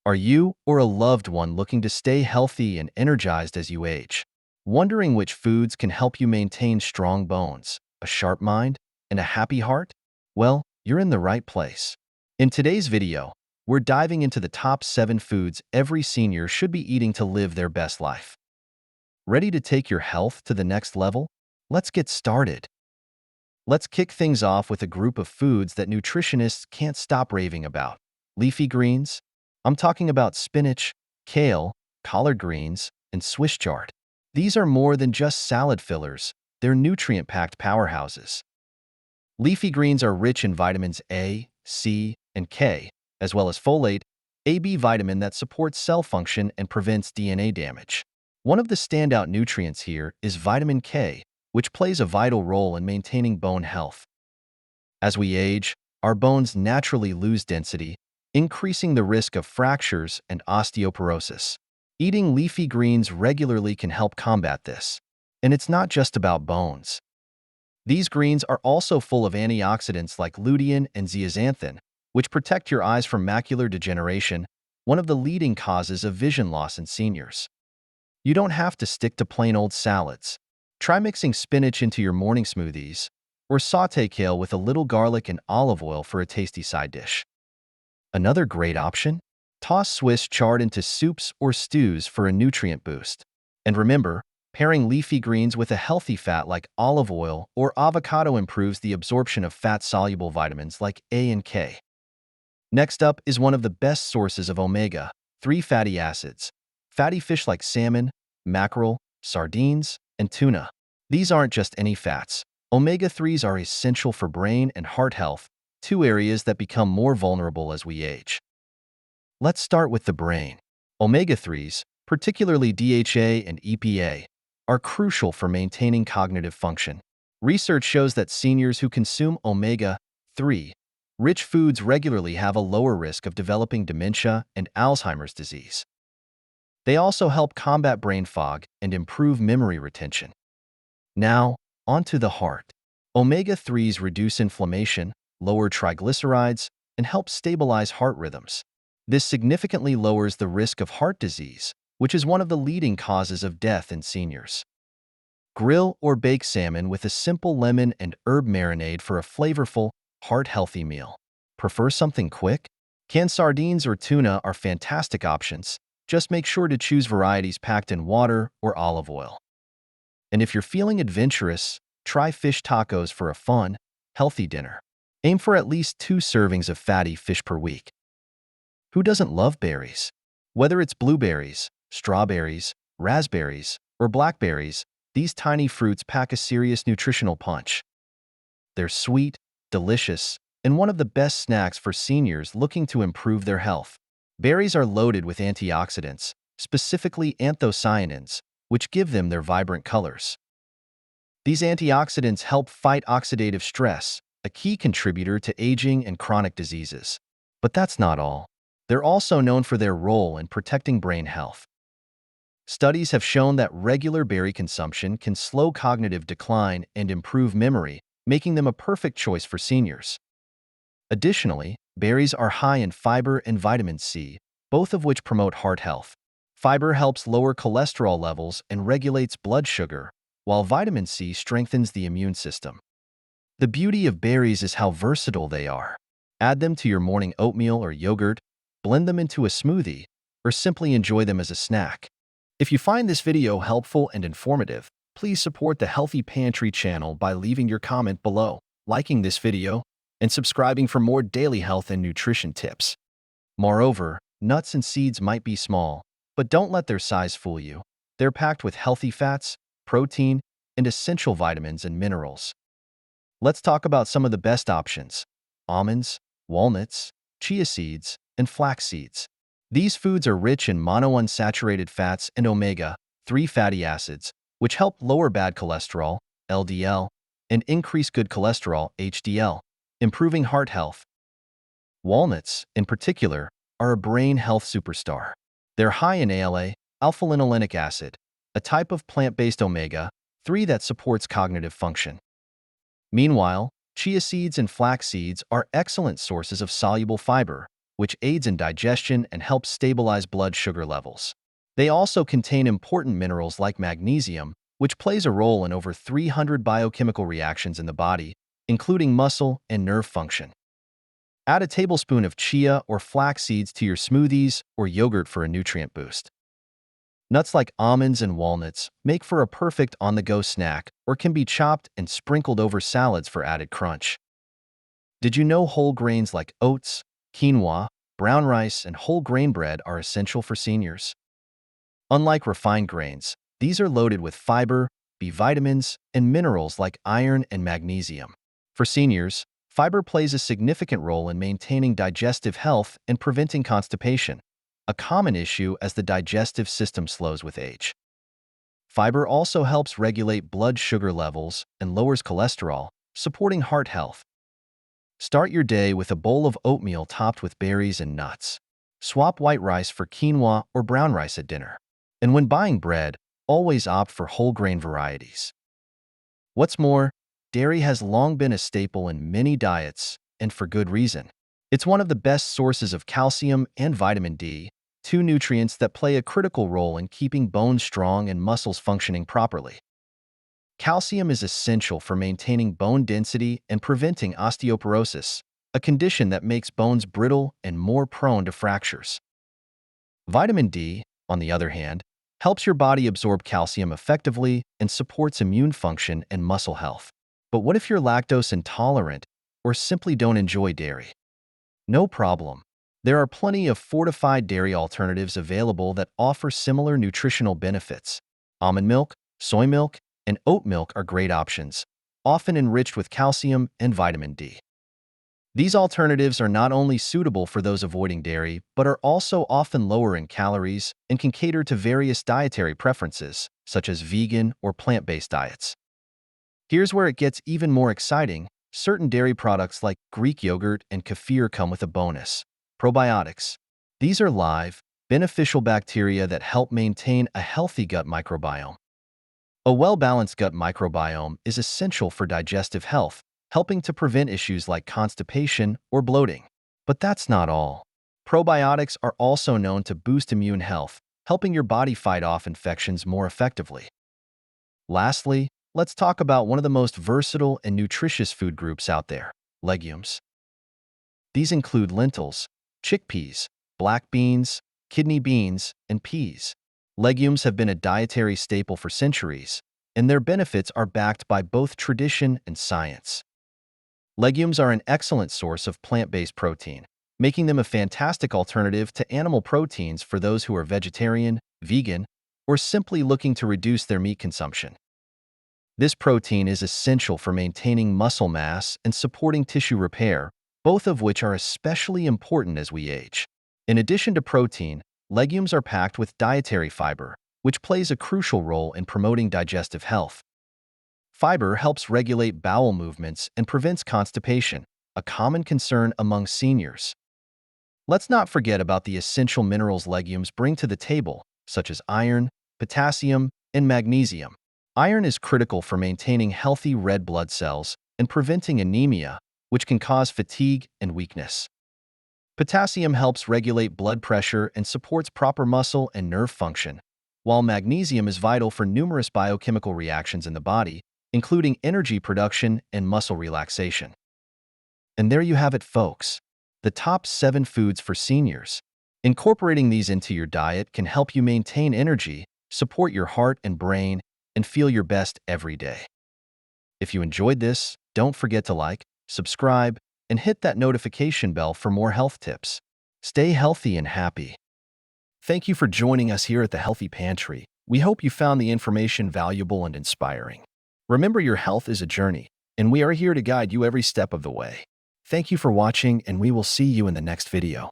Are you or a loved one looking to stay healthy and energized as you age? Wondering which foods can help you maintain strong bones, a sharp mind, and a happy heart? Well, you're in the right place. In today's video, we're diving into the top 7 foods every senior should be eating to live their best life. Ready to take your health to the next level? Let's get started. Let's kick things off with a group of foods that nutritionists can't stop raving about. Leafy greens. I'm talking about spinach, kale, collard greens, and Swiss chard. These are more than just salad fillers, they're nutrient-packed powerhouses. Leafy greens are rich in vitamins A, C, and K, as well as folate, a B vitamin that supports cell function and prevents DNA damage. One of the standout nutrients here is vitamin K, which plays a vital role in maintaining bone health. As we age, our bones naturally lose density, increasing the risk of fractures and osteoporosis. Eating leafy greens regularly can help combat this. And it's not just about bones. These greens are also full of antioxidants like lutein and zeaxanthin, which protect your eyes from macular degeneration, one of the leading causes of vision loss in seniors. You don't have to stick to plain old salads. Try mixing spinach into your morning smoothies, or saute kale with a little garlic and olive oil for a tasty side dish. Another great option? Toss Swiss chard into soups or stews for a nutrient boost. And remember, pairing leafy greens with a healthy fat like olive oil or avocado improves the absorption of fat-soluble vitamins like A and K. Next up is one of the best sources of omega-3 fatty acids, fatty fish like salmon, mackerel, sardines, and tuna. These aren't just any fats. Omega-3s are essential for brain and heart health, two areas that become more vulnerable as we age. Let's start with the brain. Omega-3s, particularly DHA and EPA, are crucial for maintaining cognitive function. Research shows that seniors who consume omega-3 rich foods regularly have a lower risk of developing dementia and Alzheimer's disease. They also help combat brain fog and improve memory retention. Now, onto the heart. Omega-3s reduce inflammation, lower triglycerides, and help stabilize heart rhythms. This significantly lowers the risk of heart disease, which is one of the leading causes of death in seniors. Grill or bake salmon with a simple lemon and herb marinade for a flavorful, heart-healthy meal. Prefer something quick? Canned sardines or tuna are fantastic options. Just make sure to choose varieties packed in water or olive oil. And if you're feeling adventurous, try fish tacos for a fun, healthy dinner. Aim for at least 2 servings of fatty fish per week. Who doesn't love berries? Whether it's blueberries, strawberries, raspberries, or blackberries, these tiny fruits pack a serious nutritional punch. They're sweet, delicious, and one of the best snacks for seniors looking to improve their health. Berries are loaded with antioxidants, specifically anthocyanins, which give them their vibrant colors. These antioxidants help fight oxidative stress, a key contributor to aging and chronic diseases. But that's not all. They're also known for their role in protecting brain health. Studies have shown that regular berry consumption can slow cognitive decline and improve memory, making them a perfect choice for seniors. Additionally, berries are high in fiber and vitamin C, both of which promote heart health. Fiber helps lower cholesterol levels and regulates blood sugar, while vitamin C strengthens the immune system. The beauty of berries is how versatile they are. Add them to your morning oatmeal or yogurt, blend them into a smoothie, or simply enjoy them as a snack. If you find this video helpful and informative, please support the Healthy Pantry channel by leaving your comment below, liking this video, and subscribing for more daily health and nutrition tips. Moreover, nuts and seeds might be small, but don't let their size fool you. They're packed with healthy fats, protein, and essential vitamins and minerals. Let's talk about some of the best options: almonds, walnuts, chia seeds, and flax seeds. These foods are rich in monounsaturated fats and omega-3 fatty acids, which help lower bad cholesterol, LDL, and increase good cholesterol, HDL, improving heart health. Walnuts, in particular, are a brain health superstar. They're high in ALA, alpha-linolenic acid, a type of plant-based omega-3 that supports cognitive function. Meanwhile, chia seeds and flax seeds are excellent sources of soluble fiber, which aids in digestion and helps stabilize blood sugar levels. They also contain important minerals like magnesium, which plays a role in over 300 biochemical reactions in the body, including muscle and nerve function. Add a tablespoon of chia or flax seeds to your smoothies or yogurt for a nutrient boost. Nuts like almonds and walnuts make for a perfect on-the-go snack or can be chopped and sprinkled over salads for added crunch. Did you know whole grains like oats, quinoa, brown rice, and whole grain bread are essential for seniors? Unlike refined grains, these are loaded with fiber, B vitamins, and minerals like iron and magnesium. For seniors, fiber plays a significant role in maintaining digestive health and preventing constipation, a common issue as the digestive system slows with age. Fiber also helps regulate blood sugar levels and lowers cholesterol, supporting heart health. Start your day with a bowl of oatmeal topped with berries and nuts. Swap white rice for quinoa or brown rice at dinner. And when buying bread, always opt for whole grain varieties. What's more, dairy has long been a staple in many diets, and for good reason. It's one of the best sources of calcium and vitamin D, two nutrients that play a critical role in keeping bones strong and muscles functioning properly. Calcium is essential for maintaining bone density and preventing osteoporosis, a condition that makes bones brittle and more prone to fractures. Vitamin D, on the other hand, helps your body absorb calcium effectively and supports immune function and muscle health. But what if you're lactose intolerant or simply don't enjoy dairy? No problem. There are plenty of fortified dairy alternatives available that offer similar nutritional benefits. Almond milk, soy milk, and oat milk are great options, often enriched with calcium and vitamin D. These alternatives are not only suitable for those avoiding dairy, but are also often lower in calories and can cater to various dietary preferences, such as vegan or plant-based diets. Here's where it gets even more exciting. Certain dairy products like Greek yogurt and kefir come with a bonus: probiotics. These are live, beneficial bacteria that help maintain a healthy gut microbiome. A well-balanced gut microbiome is essential for digestive health, helping to prevent issues like constipation or bloating. But that's not all. Probiotics are also known to boost immune health, helping your body fight off infections more effectively. Lastly, let's talk about one of the most versatile and nutritious food groups out there: legumes. These include lentils, chickpeas, black beans, kidney beans, and peas. Legumes have been a dietary staple for centuries, and their benefits are backed by both tradition and science. Legumes are an excellent source of plant-based protein, making them a fantastic alternative to animal proteins for those who are vegetarian, vegan, or simply looking to reduce their meat consumption. This protein is essential for maintaining muscle mass and supporting tissue repair, both of which are especially important as we age. In addition to protein, legumes are packed with dietary fiber, which plays a crucial role in promoting digestive health. Fiber helps regulate bowel movements and prevents constipation, a common concern among seniors. Let's not forget about the essential minerals legumes bring to the table, such as iron, potassium, and magnesium. Iron is critical for maintaining healthy red blood cells and preventing anemia, which can cause fatigue and weakness. Potassium helps regulate blood pressure and supports proper muscle and nerve function, while magnesium is vital for numerous biochemical reactions in the body, including energy production and muscle relaxation. And there you have it, folks. The top 7 foods for seniors. Incorporating these into your diet can help you maintain energy, support your heart and brain, and feel your best every day. If you enjoyed this, don't forget to like, subscribe, and hit that notification bell for more health tips. Stay healthy and happy. Thank you for joining us here at the Healthy Pantry. We hope you found the information valuable and inspiring. Remember, your health is a journey, and we are here to guide you every step of the way. Thank you for watching, and we will see you in the next video.